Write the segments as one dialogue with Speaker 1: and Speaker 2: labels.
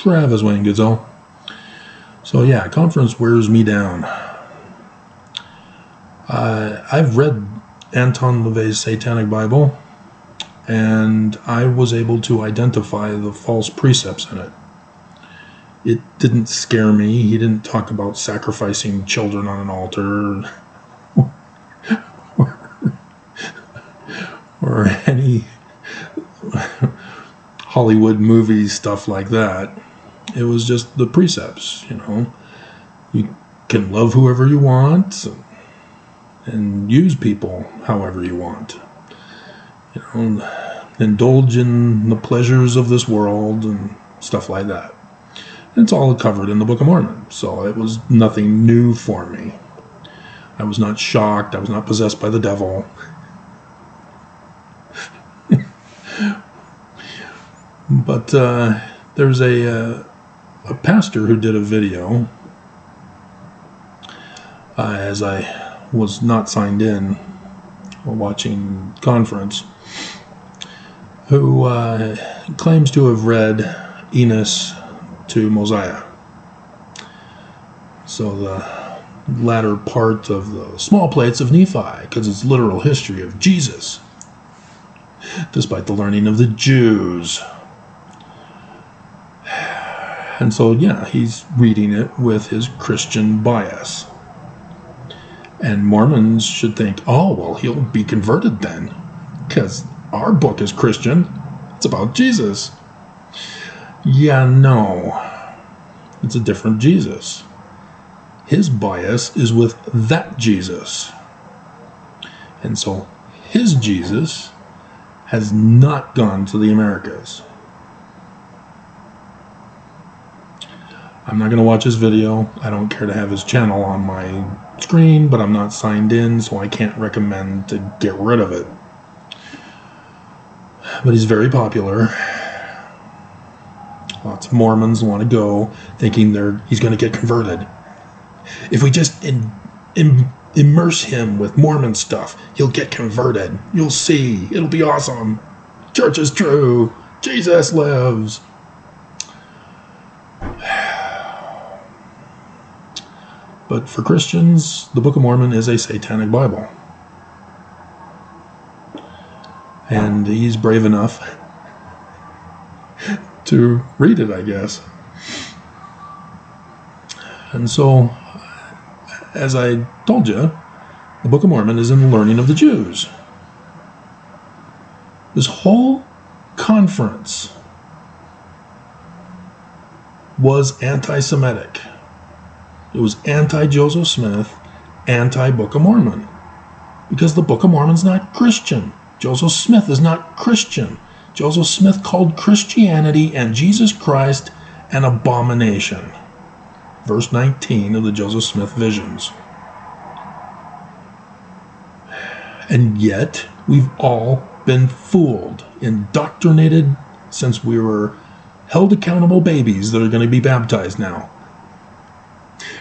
Speaker 1: Travis Wayne Goodsell. So yeah, conference wears me down. I've read Anton LaVey's Satanic Bible, and I was able to identify the false precepts in it. It didn't scare me. He didn't talk about sacrificing children on an altar or any Hollywood movie stuff like that. It was just the precepts, you know. You can love whoever you want and use people however you want. You know, indulge in the pleasures of this world and stuff like that. It's all covered in the Book of Mormon, so it was nothing new for me. I was not shocked. I was not possessed by the devil. But there's a pastor who did a video as I was not signed in while watching conference, who claims to have read Enos to Mosiah. So the latter part of the small plates of Nephi, because it's literal history of Jesus, despite the learning of the Jews. And so, yeah, he's reading it with his Christian bias. And Mormons should think, oh, well, he'll be converted then, because our book is Christian. It's about Jesus. Yeah, no. It's a different Jesus. His bias is with that Jesus. And so his Jesus has not gone to the Americas. I'm not going to watch his video. I don't care to have his channel on my screen, but I'm not signed in, so I can't recommend to get rid of it. But he's very popular. Lots of Mormons want to go, thinking he's going to get converted. If we just immerse him with Mormon stuff, he'll get converted. You'll see. It'll be awesome. Church is true. Jesus lives. But for Christians, the Book of Mormon is a satanic Bible. And he's brave enough to read it, I guess. And so, as I told you, the Book of Mormon is in the learning of the Jews. This whole conference was anti-Semitic. It was anti-Joseph Smith, anti-Book of Mormon. Because the Book of Mormon's not Christian. Joseph Smith is not Christian. Joseph Smith called Christianity and Jesus Christ an abomination. Verse 19 of the Joseph Smith Visions. And yet, we've all been fooled, indoctrinated since we were held accountable babies that are going to be baptized now.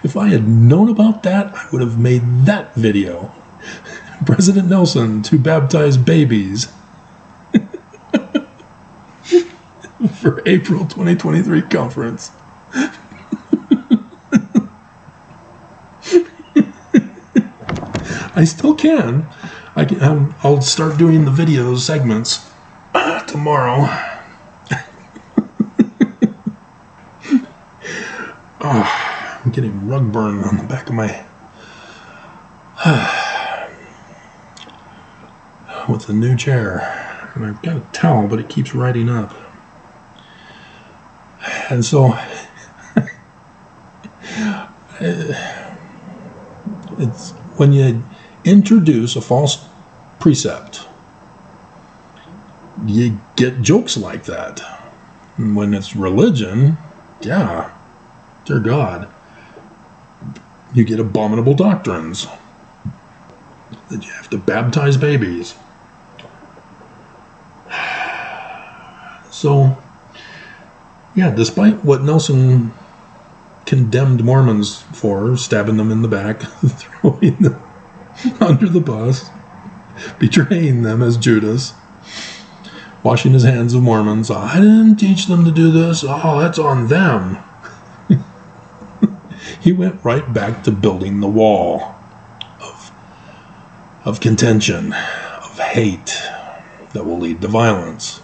Speaker 1: If I had known about that, I would have made that video. President Nelson to baptize babies for April 2023 conference. I still can. I'll start doing the video segments tomorrow. I'm getting rug burn on the back of my with the new chair, and I've got a towel, but it keeps riding up. And so it's when you introduce a false precept, you get jokes like that. And when it's religion, yeah, dear God, you get abominable doctrines that you have to baptize babies. So, yeah, despite what Nelson condemned Mormons for, stabbing them in the back, throwing them under the bus, betraying them as Judas, washing his hands of Mormons. I didn't teach them to do this. Oh, that's on them. He went right back to building the wall of contention, of hate that will lead to violence.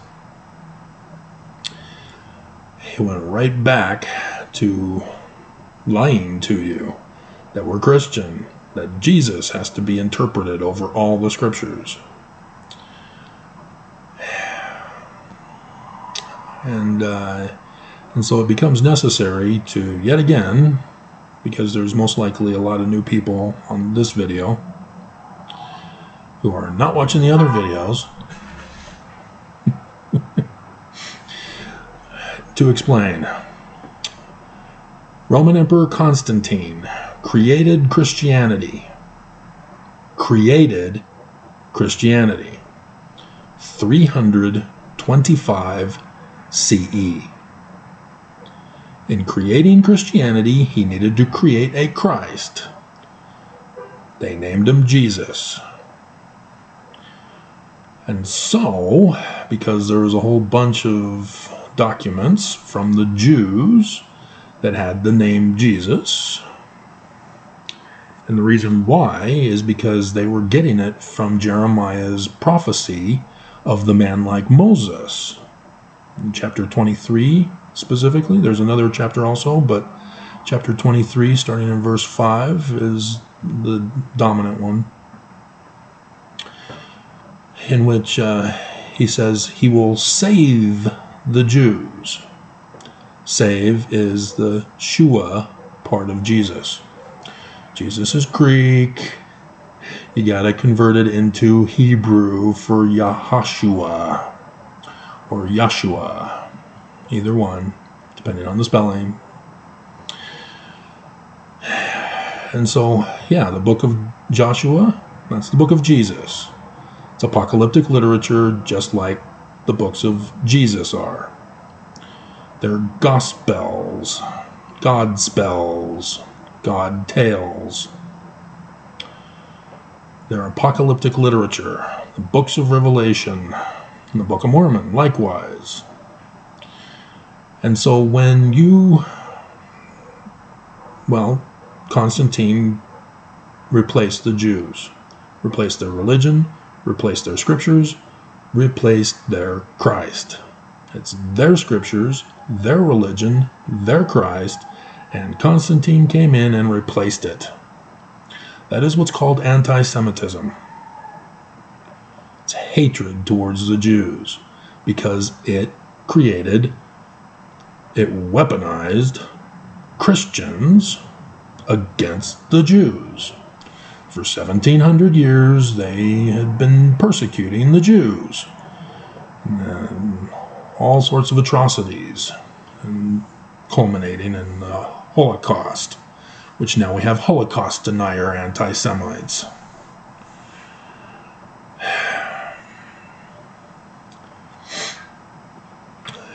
Speaker 1: He went right back to lying to you that we're Christian, that Jesus has to be interpreted over all the scriptures. And so it becomes necessary to, yet again, because there's most likely a lot of new people on this video who are not watching the other videos, to explain. Roman Emperor Constantine created Christianity. 325 CE. In creating Christianity, he needed to create a Christ. They named him Jesus. And so, because there was a whole bunch of documents from the Jews that had the name Jesus, and the reason why is because they were getting it from Jeremiah's prophecy of the man like Moses. In chapter 23, specifically, there's another chapter also, but chapter 23, starting in verse 5, is the dominant one, in which he says he will save the Jews. Save is the Shua part of Jesus. Jesus is Greek. You gotta convert it into Hebrew for Yahashua or Yahshua. Either one, depending on the spelling. And so, yeah, the book of Joshua, that's the book of Jesus. It's apocalyptic literature just like the books of Jesus are. They're gospels, God spells, God tales. They're apocalyptic literature. The books of Revelation and the Book of Mormon, likewise. And so when Constantine replaced the Jews, replaced their religion, replaced their scriptures, replaced their Christ. It's their scriptures, their religion, their Christ, and Constantine came in and replaced it. That is what's called anti-Semitism. It's hatred towards the Jews because it weaponized Christians against the Jews. For 1700 years, they had been persecuting the Jews. And all sorts of atrocities, and culminating in the Holocaust, which now we have Holocaust denier anti-Semites.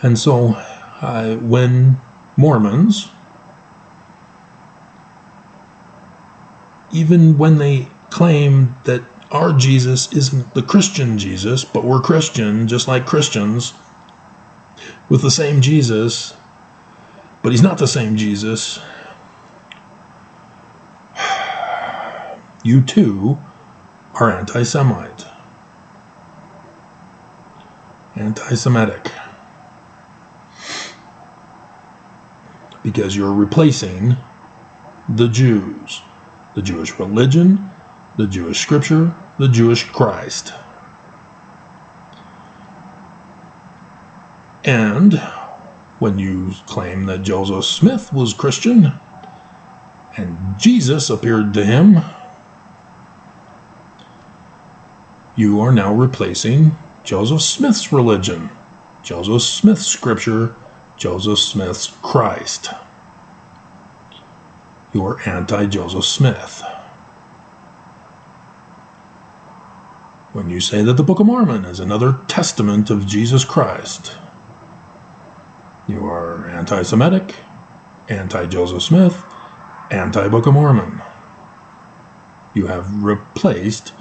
Speaker 1: And so, when Mormons, even when they claim that our Jesus isn't the Christian Jesus, but we're Christian just like Christians, with the same Jesus, but he's not the same Jesus, you too are anti-Semite. Anti-Semitic. Because you're replacing the Jews, the Jewish religion, the Jewish scripture, the Jewish Christ. And when you claim that Joseph Smith was Christian and Jesus appeared to him, you are now replacing Joseph Smith's religion, Joseph Smith's scripture, Joseph Smith's Christ. You are anti-Joseph Smith. When you say that the Book of Mormon is another testament of Jesus Christ, you are anti-Semitic, anti-Joseph Smith, anti-Book of Mormon. You have replaced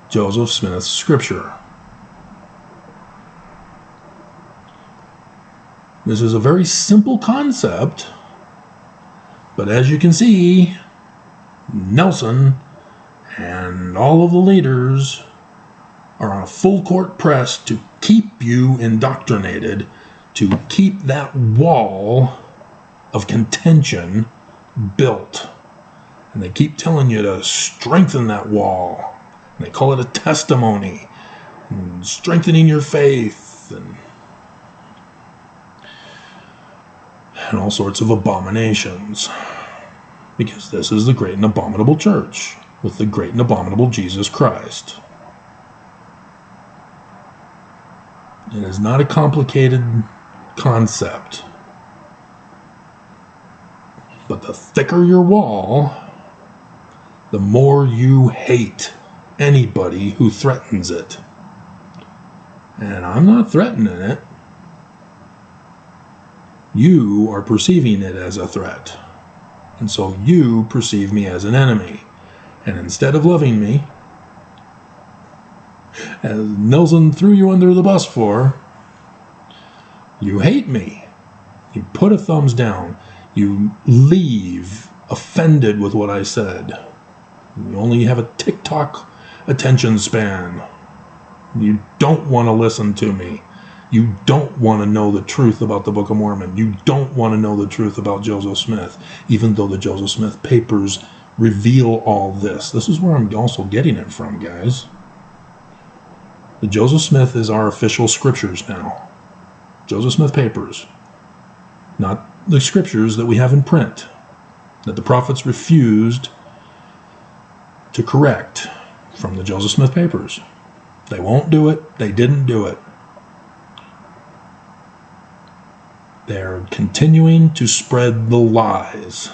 Speaker 1: Joseph Smith's scripture. This is a very simple concept, but as you can see, Nelson and all of the leaders are on a full court press to keep you indoctrinated, to keep that wall of contention built. And they keep telling you to strengthen that wall. And they call it a testimony, and strengthening your faith, and all sorts of abominations. Because this is the great and abominable church with the great and abominable Jesus Christ. It is not a complicated concept. But the thicker your wall, the more you hate anybody who threatens it. And I'm not threatening it. You are perceiving it as a threat. And so you perceive me as an enemy. And instead of loving me, as Nelson threw you under the bus for, you hate me. You put a thumbs down. You leave offended with what I said. You only have a TikTok attention span. You don't want to listen to me. You don't want to know the truth about the Book of Mormon. You don't want to know the truth about Joseph Smith, even though the Joseph Smith papers reveal all this. This is where I'm also getting it from, guys. The Joseph Smith is our official scriptures now. Joseph Smith papers. Not the scriptures that we have in print, that the prophets refused to correct from the Joseph Smith papers. They won't do it. They didn't do it. They're continuing to spread the lies.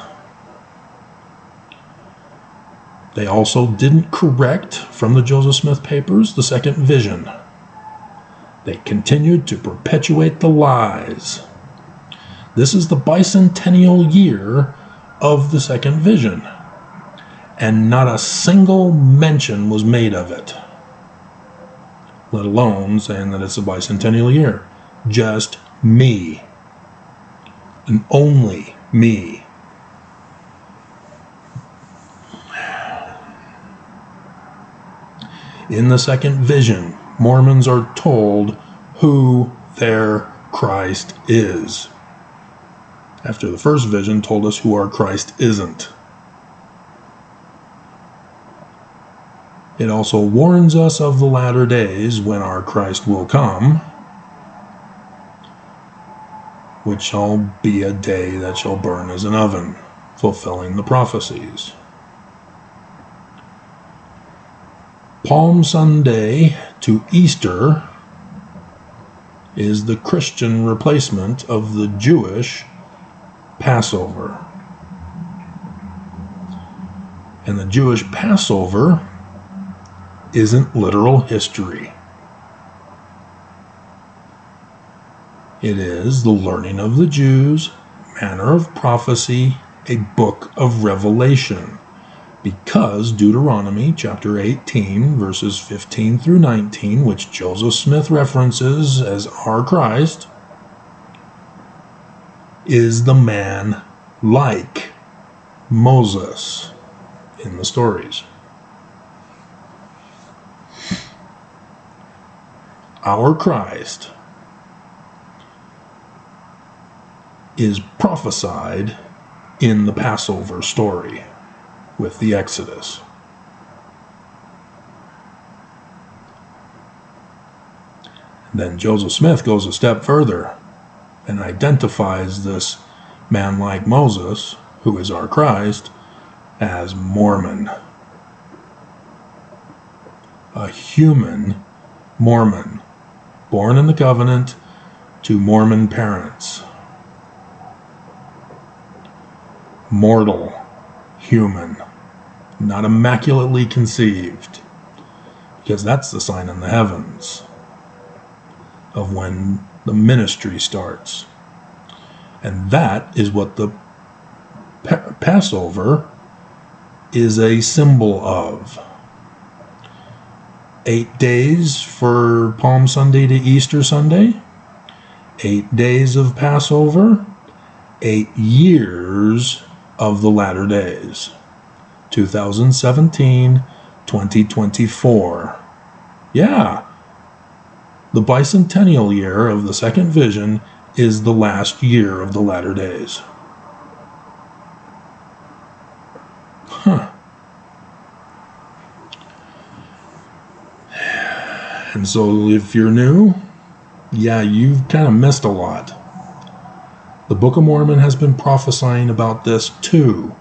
Speaker 1: They also didn't correct from the Joseph Smith papers the second vision. They continued to perpetuate the lies. This is the bicentennial year of the second vision, and not a single mention was made of it, let alone saying that it's a bicentennial year. Just me, and only me. In the second vision, Mormons are told who their Christ is, after the first vision told us who our Christ isn't. It also warns us of the latter days when our Christ will come, which shall be a day that shall burn as an oven, fulfilling the prophecies. Palm Sunday to Easter is the Christian replacement of the Jewish Passover. And the Jewish Passover isn't literal history. It is the learning of the Jews, manner of prophecy, a book of revelation. Because Deuteronomy chapter 18, verses 15 through 19, which Joseph Smith references as our Christ, is the man like Moses in the stories. Our Christ is prophesied in the Passover story with the Exodus. Then Joseph Smith goes a step further and identifies this man like Moses, who is our Christ, as Mormon. A human Mormon, born in the covenant to Mormon parents. Mortal, human, not immaculately conceived, because that's the sign in the heavens of when the ministry starts. And that is what the Passover is a symbol of. 8 days for Palm Sunday to Easter Sunday, 8 days of Passover, 8 years of the latter days. 2017, 2024. Yeah, the bicentennial year of the second vision is the last year of the latter days. Huh. And so if you're new, yeah, you've kind of missed a lot. The Book of Mormon has been prophesying about this too,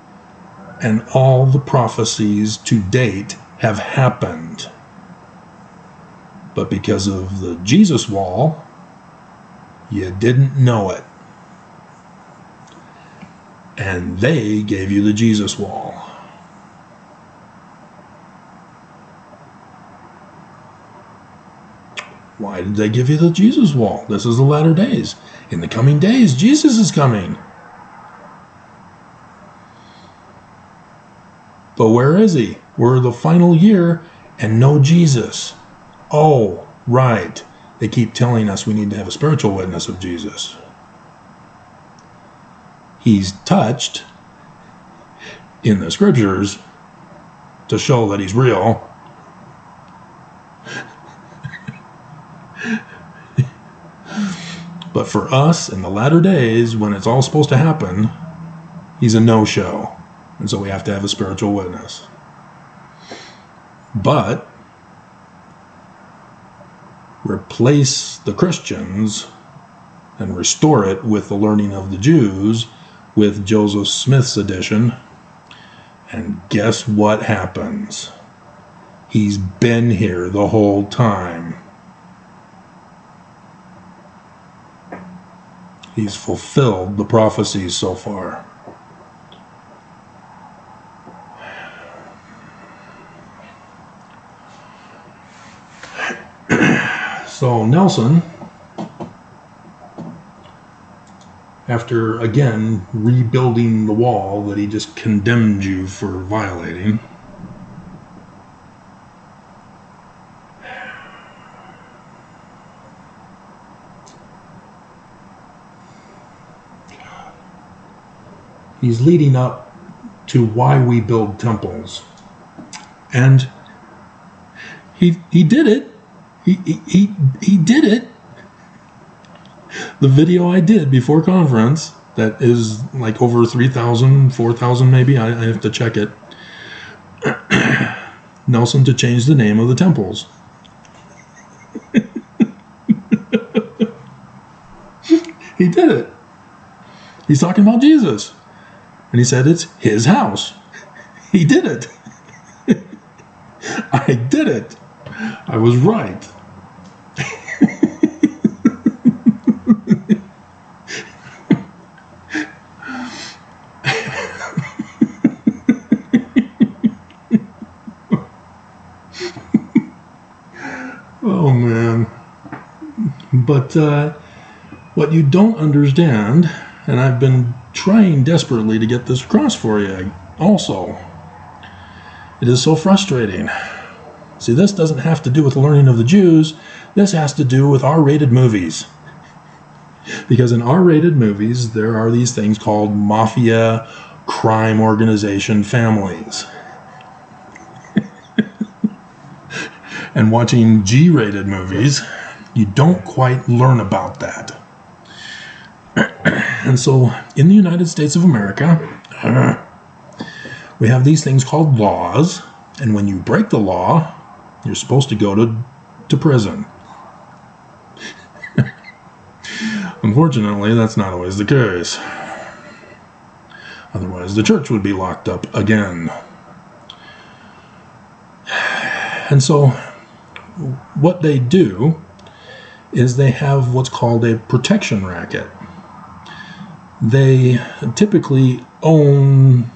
Speaker 1: and all the prophecies to date have happened. But because of the Jesus wall, you didn't know it. And they gave you the Jesus wall. Why did they give you the Jesus wall? This is the latter days. In the coming days, Jesus is coming. But where is he? We're the final year and no Jesus. Oh, right. They keep telling us we need to have a spiritual witness of Jesus. He's touched in the scriptures to show that he's real. But for us, in the latter days, when it's all supposed to happen, he's a no-show. And so we have to have a spiritual witness. But replace the Christians and restore it with the learning of the Jews with Joseph Smith's edition. And guess what happens? He's been here the whole time. He's fulfilled the prophecies so far. So Nelson, after again rebuilding the wall that he just condemned you for violating, he's leading up to why we build temples. And he did it. He did it. The video I did before conference, that is like over 3,000, 4,000 maybe, I have to check it. Nelson to change the name of the temples. He did it. He's talking about Jesus. And he said it's his house. He did it. I did it. I was right. Oh man. But what you don't understand, and I've been trying desperately to get this across for you also, it is so frustrating. See, this doesn't have to do with the learning of the Jews. This has to do with R-rated movies. Because in R-rated movies, there are these things called mafia, crime organization families. And watching G-rated movies, you don't quite learn about that. And so, in the United States of America, we have these things called laws, and when you break the law, you're supposed to go to prison. Unfortunately, that's not always the case. Otherwise, the church would be locked up again. And so, what they do is they have what's called a protection racket. They typically own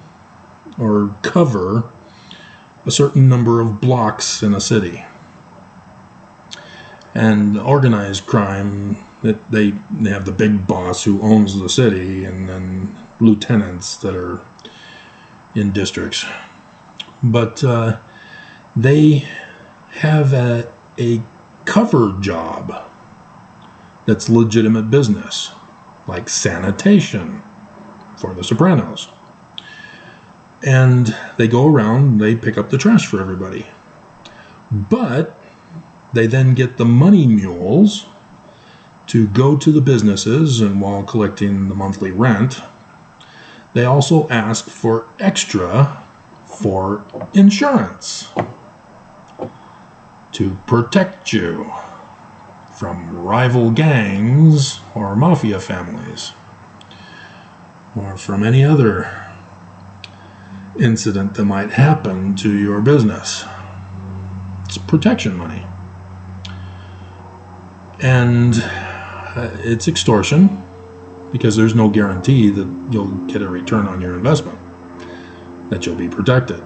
Speaker 1: or cover a certain number of blocks in a city. And organized crime, that they have the big boss who owns the city, and then lieutenants that are in districts. But they have a cover job that's legitimate business, like sanitation for the Sopranos. And they go around, they pick up the trash for everybody. But they then get the money mules to go to the businesses, and while collecting the monthly rent, they also ask for extra for insurance to protect you from rival gangs or mafia families, or from any other incident that might happen to your business. It's protection money. And it's extortion, because there's no guarantee that you'll get a return on your investment, that you'll be protected.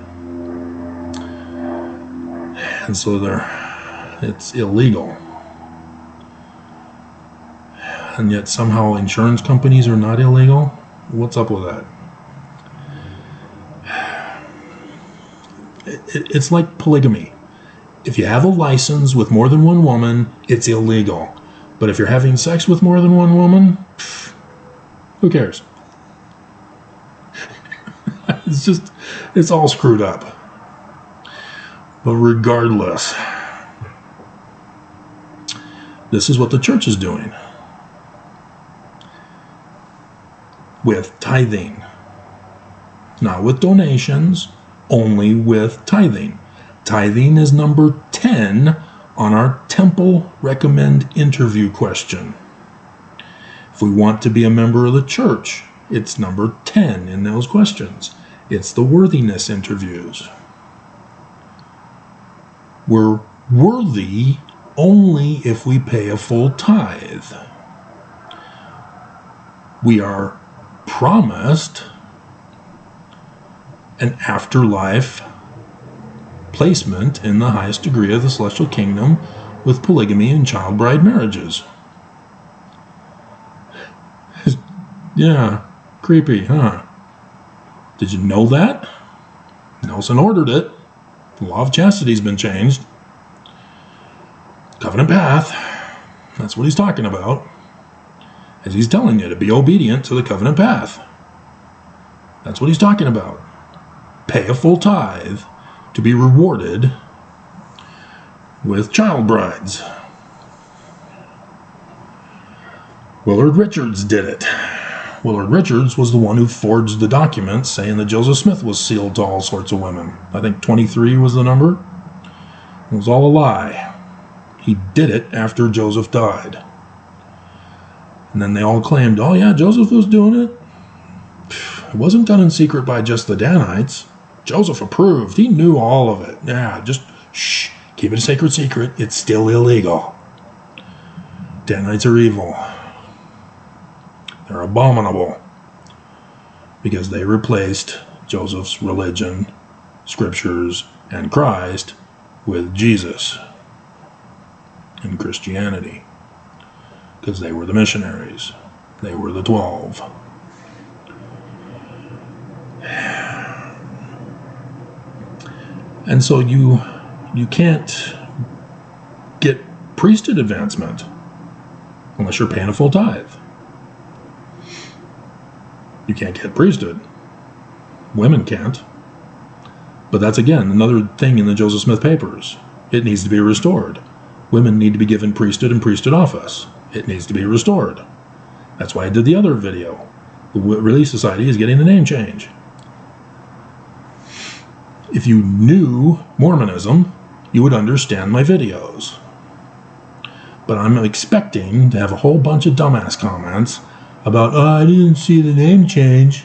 Speaker 1: And so it's illegal. And yet somehow insurance companies are not illegal? What's up with that? It's like polygamy. If you have a license with more than one woman, it's illegal. But if you're having sex with more than one woman, who cares? It's all screwed up. But regardless, this is what the church is doing with tithing. Not with donations, only with tithing. Tithing is number 10 on our temple recommend interview question. If we want to be a member of the church, it's number 10 in those questions. It's the worthiness interviews. We're worthy only if we pay a full tithe. We are promised an afterlife placement in the highest degree of the celestial kingdom with polygamy and child bride marriages. Yeah, creepy, huh? Did you know that? Nelson ordered it. The law of chastity's been changed. Covenant path. That's what he's talking about. As he's telling you to be obedient to the covenant path. That's what he's talking about. Pay a full tithe to be rewarded with child brides. Willard Richards did it. Willard Richards was the one who forged the documents saying that Joseph Smith was sealed to all sorts of women. I think 23 was the number. It was all a lie. He did it after Joseph died. And then they all claimed, oh yeah, Joseph was doing it. It wasn't done in secret by just the Danites. Joseph approved. He knew all of it. Yeah, just shh. Keep it a sacred secret. It's still illegal. Danites are evil. They're abominable. Because they replaced Joseph's religion, scriptures, and Christ with Jesus and Christianity. Because they were the missionaries. They were the 12. And so you can't get priesthood advancement unless you're paying a full tithe. You can't get priesthood. Women can't. But that's, again, another thing in the Joseph Smith papers. It needs to be restored. Women need to be given priesthood and priesthood office. It needs to be restored. That's why I did the other video. The Relief Society is getting the name change. If you knew Mormonism, you would understand my videos. But I'm expecting to have a whole bunch of dumbass comments about, oh, I didn't see the name change.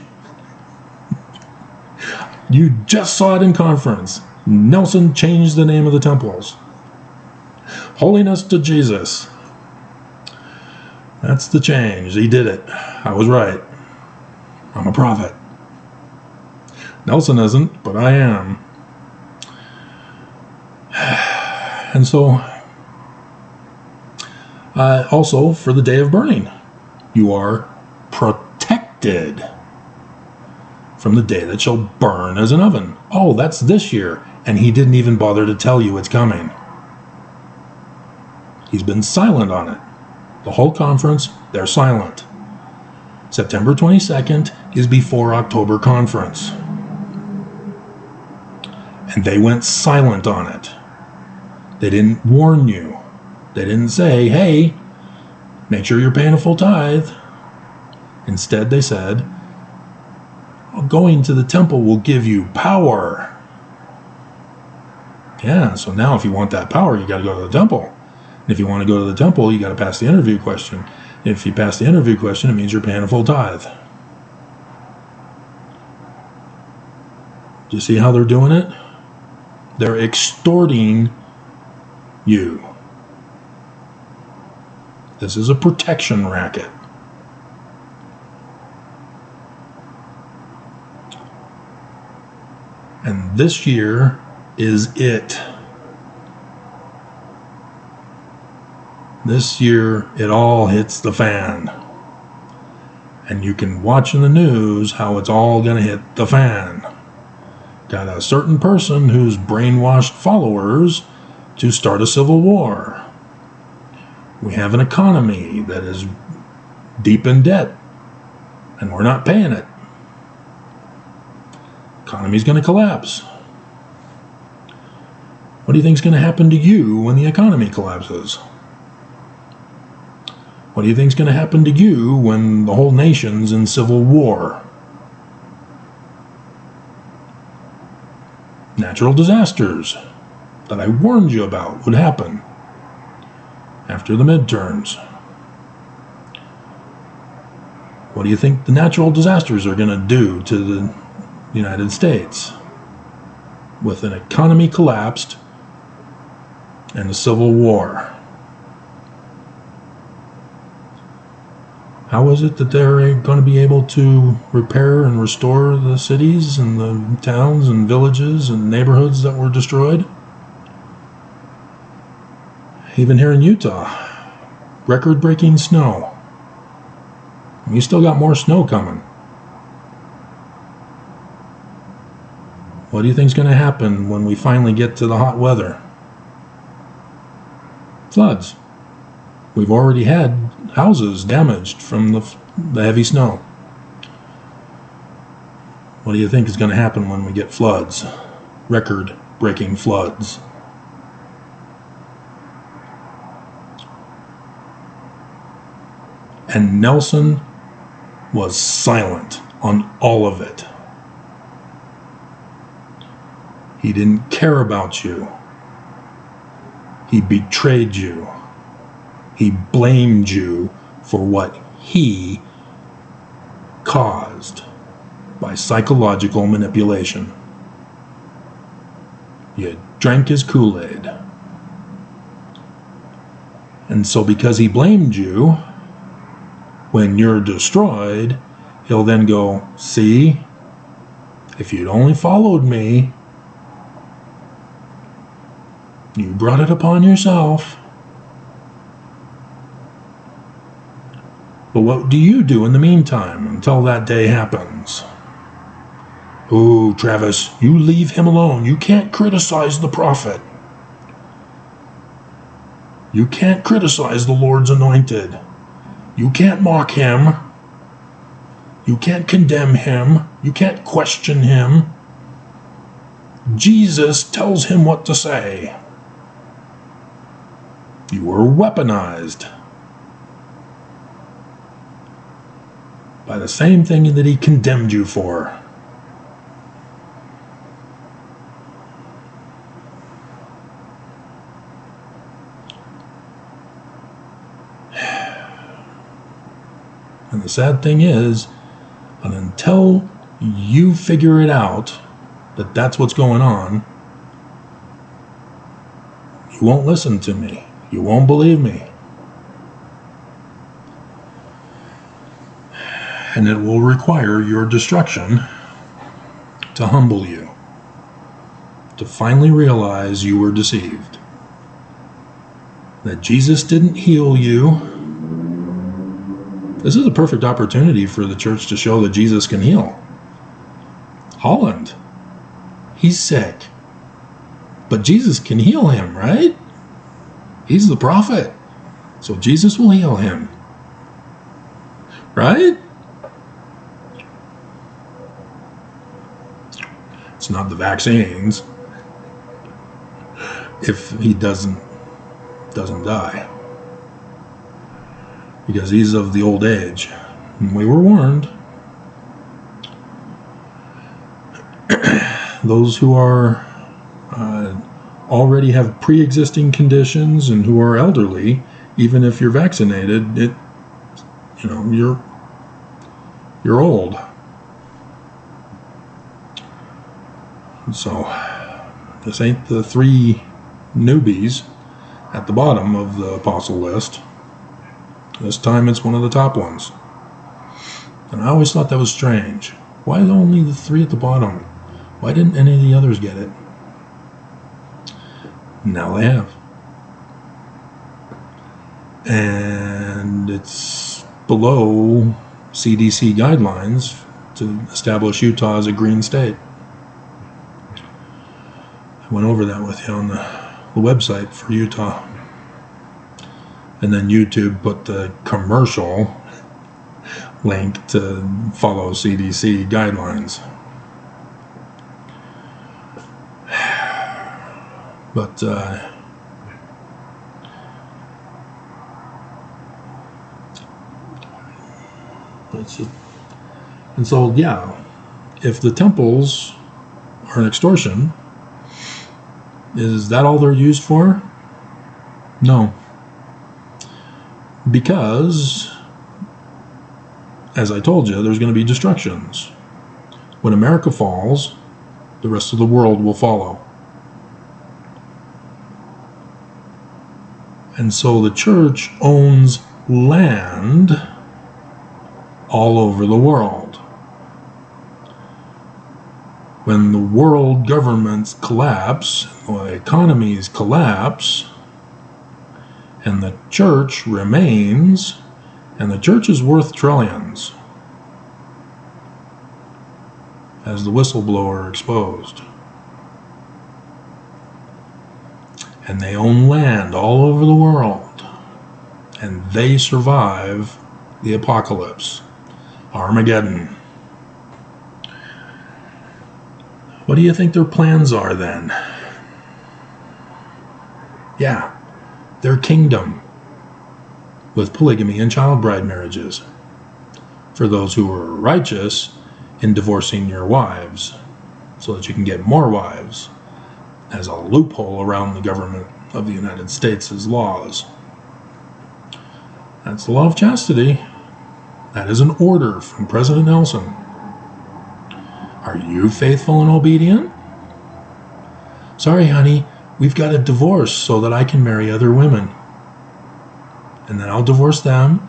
Speaker 1: You just saw it in conference. Nelson changed the name of the temples. Holiness to Jesus. That's the change. He did it. I was right. I'm a prophet. Nelson isn't, but I am. And so, also for the day of burning, you are protected from the day that shall burn as an oven. Oh, that's this year, and he didn't even bother to tell you it's coming. He's been silent on it. The whole conference, they're silent. September 22nd is before October conference. And they went silent on it. They didn't warn you. They didn't say, hey, make sure you're paying a full tithe. Instead, they said, going to the temple will give you power. Yeah, so now if you want that power, you got to go to the temple. And if you want to go to the temple, you got to pass the interview question. If you pass the interview question, it means you're paying a full tithe. Do you see how they're doing it? They're extorting you. This is a protection racket. And this year is it. This year, it all hits the fan. And you can watch in the news how it's all going to hit the fan. Got a certain person who's brainwashed followers to start a civil war. We have an economy that is deep in debt, and we're not paying it. Economy's going to collapse. What do you think is going to happen to you when the economy collapses? What do you think is going to happen to you when the whole nation's in civil war? Natural disasters that I warned you about would happen after the midterms. What do you think the natural disasters are going to do to the United States with an economy collapsed and a civil war? How is it that they're going to be able to repair and restore the cities and the towns and villages and neighborhoods that were destroyed? Even here in Utah, record-breaking snow. We still got more snow coming. What do you think is going to happen when we finally get to the hot weather? Floods. We've already had houses damaged from the heavy snow. What do you think is going to happen when we get floods? Record-breaking floods. And Nelson was silent on all of it. He didn't care about you. He betrayed you. He blamed you for what he caused by psychological manipulation. You drank his Kool-Aid. And so because he blamed you, when you're destroyed, he'll then go, see, if you'd only followed me, you brought it upon yourself. But what do you do in the meantime until that day happens? Oh, Travis, you leave him alone. You can't criticize the prophet. You can't criticize the Lord's anointed. You can't mock him. You can't condemn him. You can't question him. Jesus tells him what to say. You were weaponized by the same thing that he condemned you for. And the sad thing is, and until you figure it out, that that's what's going on, you won't listen to me. You won't believe me. And it will require your destruction to humble you, to finally realize you were deceived, that Jesus didn't heal you. This is a perfect opportunity for the church to show that Jesus can heal. Holland, he's sick, but Jesus can heal him, right? He's the prophet. So Jesus will heal him. Right? It's not the vaccines. If he doesn't die. Because he's of the old age. And we were warned. Those who are already have pre-existing conditions and who are elderly, even if you're vaccinated, you're old. So this ain't the 3 newbies at the bottom of the apostle list. This time it's one of the top ones. And I always thought that was strange. Why only the 3 at the bottom? Why didn't any of the others get it? Now they have. And it's below CDC guidelines to establish Utah as a green state. I went over that with you on the website for Utah. And then YouTube put the commercial link to follow CDC guidelines. But and so yeah, if the temples are an extortion, is that all they're used for? No. Because, as I told you, there's going to be destructions. When America falls, the rest of the world will follow. And so the church owns land all over the world. When the world governments collapse, or economies collapse, and the church remains, and the church is worth trillions, as the whistleblower exposed. And they own land all over the world, and they survive the apocalypse, Armageddon. What do you think their plans are then? Yeah, their kingdom with polygamy and child bride marriages for those who are righteous in divorcing your wives so that you can get more wives as a loophole around the government of the United States' laws. That's the law of chastity. That is an order from President Nelson. Are you faithful and obedient? Sorry, honey, we've got a divorce so that I can marry other women. And then I'll divorce them,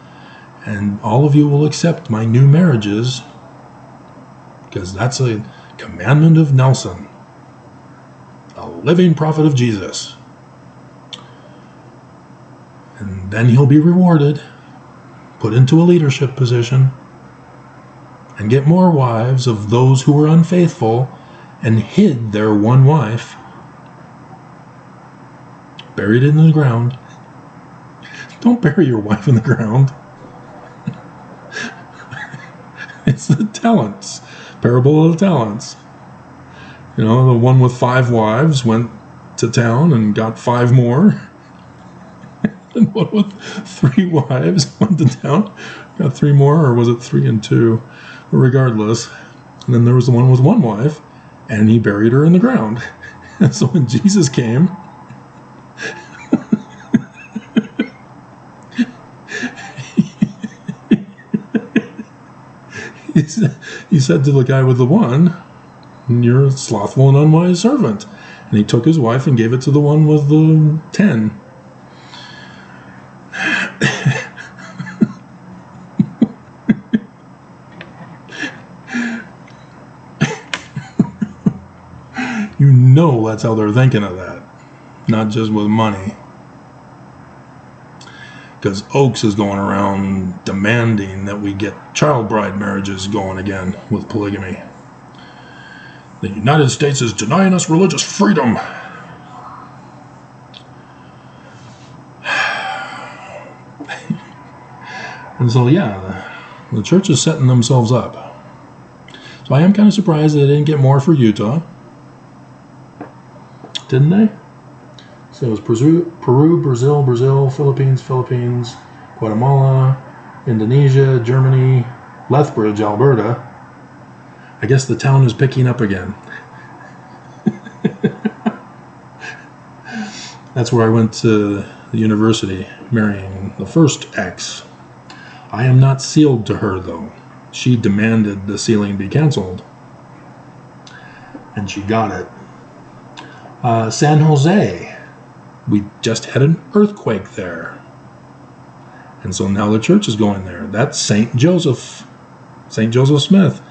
Speaker 1: and all of you will accept my new marriages, because that's a commandment of Nelson, a living prophet of Jesus. And then he'll be rewarded, put into a leadership position, and get more wives of those who were unfaithful and hid their one wife, buried it in the ground. Don't bury your wife in the ground. It's the talents, parable of the talents. You know, the one with 5 wives went to town and got 5 more. And one with 3 wives went to town, got 3 more, or was it 3 and 2? Regardless. And then there was the one with 1 wife, and he buried her in the ground. And so when Jesus came, he said to the guy with the 1, "You're a slothful and unwise servant." And he took his wife and gave it to the one with the 10. You know that's how they're thinking of that. Not just with money. Because Oaks is going around demanding that we get child bride marriages going again with polygamy. The United States is denying us religious freedom. And so, yeah, the church is setting themselves up. So I am kind of surprised they didn't get more for Utah. Didn't they? So it was Peru, Brazil, Philippines, Guatemala, Indonesia, Germany, Lethbridge, Alberta. I guess the town is picking up again. That's where I went to the university, marrying the first ex. I am not sealed to her, though. She demanded the sealing be canceled. And she got it. San Jose. We just had an earthquake there. And so now the church is going there. That's St. Joseph Smith.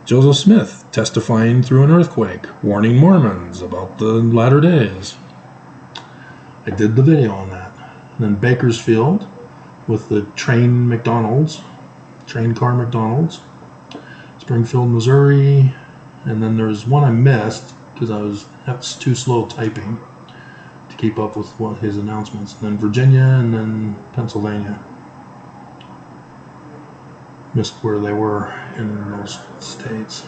Speaker 1: Joseph Smith testifying through an earthquake, warning Mormons about the latter days. I did the video on that. And then Bakersfield with the train car McDonald's. Springfield, Missouri. And then there's one I missed because that's too slow typing to keep up with his announcements. And then Virginia and then Pennsylvania. Missed where they were in those states.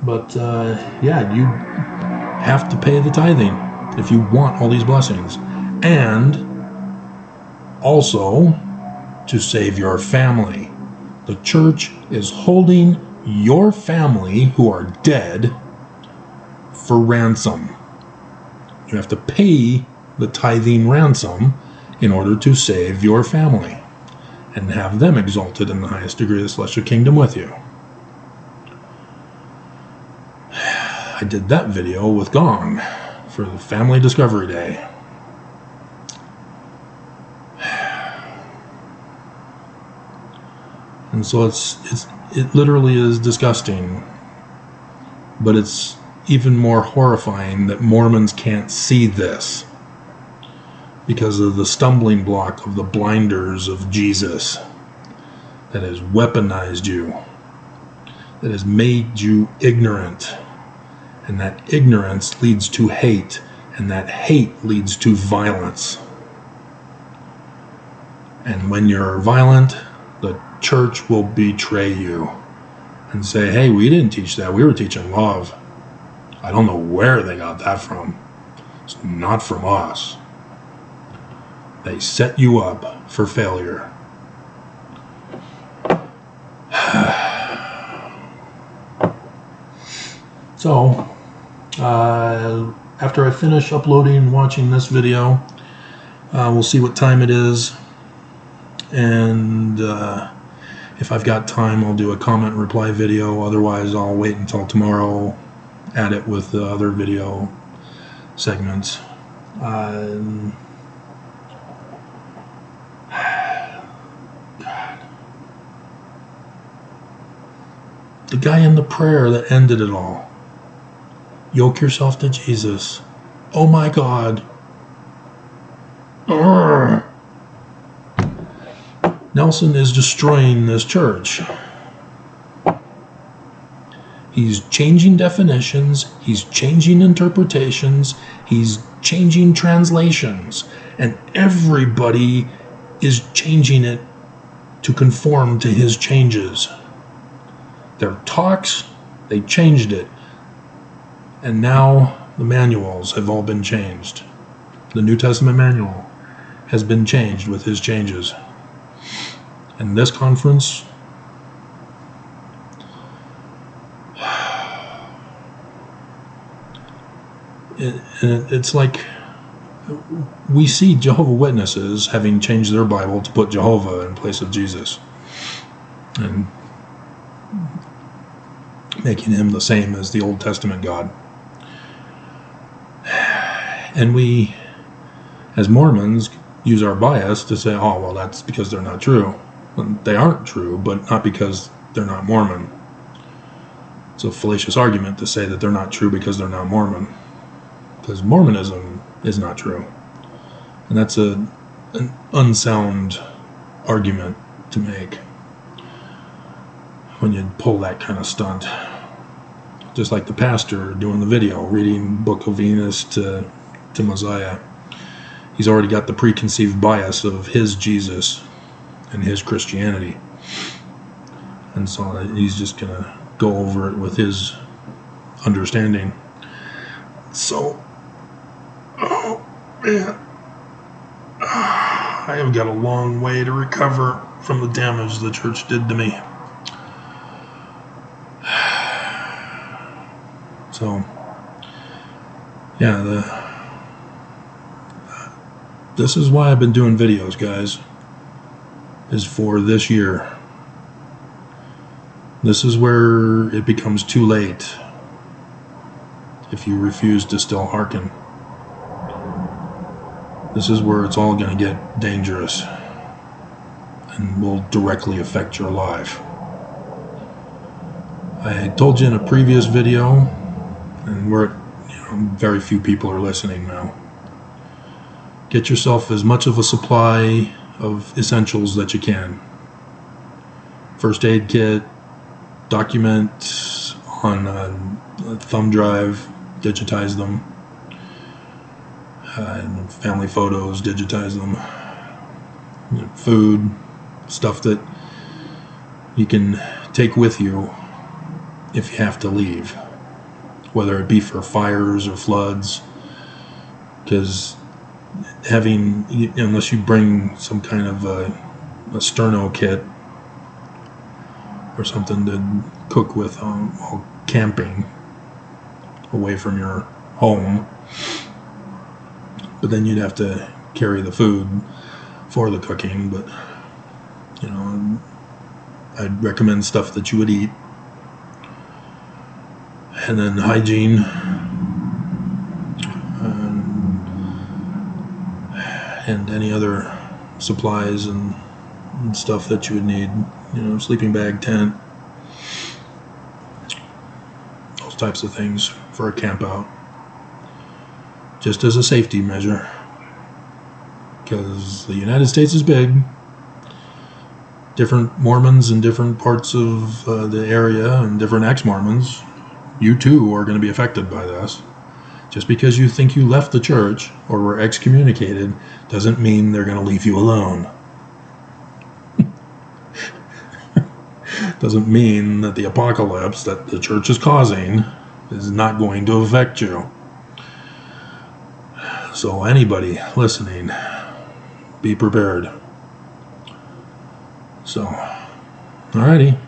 Speaker 1: But yeah, you have to pay the tithing if you want all these blessings, and also to save your family. The church is holding your family who are dead for ransom. You have to pay the tithing ransom in order to save your family and have them exalted in the highest degree of the celestial kingdom with you. I did that video with Gong for the Family Discovery Day. And so it literally is disgusting, but it's even more horrifying that Mormons can't see this because of the stumbling block of the blinders of Jesus that has weaponized you, that has made you ignorant, and that ignorance leads to hate, and that hate leads to violence. And when you're violent, the church will betray you and say, hey, we didn't teach that, we were teaching love. I don't know where they got that from. It's not from us. They set you up for failure. So, after I finish uploading and watching this video, we'll see what time it is. And if I've got time, I'll do a comment and reply video. Otherwise, I'll wait until tomorrow, add it with the other video segments. God. The guy in the prayer that ended it all. Yoke yourself to Jesus. Oh my God. Urgh. Nelson is destroying this church. He's changing definitions, he's changing interpretations, he's changing translations, and everybody is changing it to conform to his changes. Their talks, they changed it. And now the manuals have all been changed. The New Testament manual has been changed with his changes. And this conference, it's like we see Jehovah's Witnesses having changed their Bible to put Jehovah in place of Jesus and making him the same as the Old Testament God. And we, as Mormons, use our bias to say, oh, well, that's because they're not true. And they aren't true, but not because they're not Mormon. It's a fallacious argument to say that they're not true because they're not Mormon. Because Mormonism is not true. And that's an unsound argument to make when you pull that kind of stunt. Just like the pastor doing the video, reading Book of Venus to Mosiah. He's already got the preconceived bias of his Jesus and his Christianity. And so he's just going to go over it with his understanding. So, oh man, I have got a long way to recover from the damage the church did to me. So, yeah, this is why I've been doing videos, guys, is for this year. This is where it becomes too late if you refuse to still hearken. This is where it's all going to get dangerous and will directly affect your life. I told you in a previous video, and very few people are listening now. Get yourself as much of a supply of essentials that you can. First aid kit, document on a thumb drive, digitize them. And family photos, digitize them. Food, stuff that you can take with you if you have to leave, whether it be for fires or floods, because unless you bring some kind of a sterno kit or something to cook with while camping away from your home, but then you'd have to carry the food for the cooking. But I'd recommend stuff that you would eat, and then hygiene, and any other supplies and stuff that you would need, sleeping bag, tent, those types of things for a camp out, just as a safety measure, because the United States is big. Different Mormons in different parts of the area, and different ex-Mormons, you too are going to be affected by this. Just because you think you left the church or were excommunicated doesn't mean they're going to leave you alone. Doesn't mean that the apocalypse that the church is causing is not going to affect you. So anybody listening, be prepared. So, alrighty.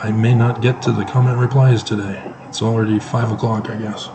Speaker 1: I may not get to the comment replies today. It's already 5 o'clock, I guess.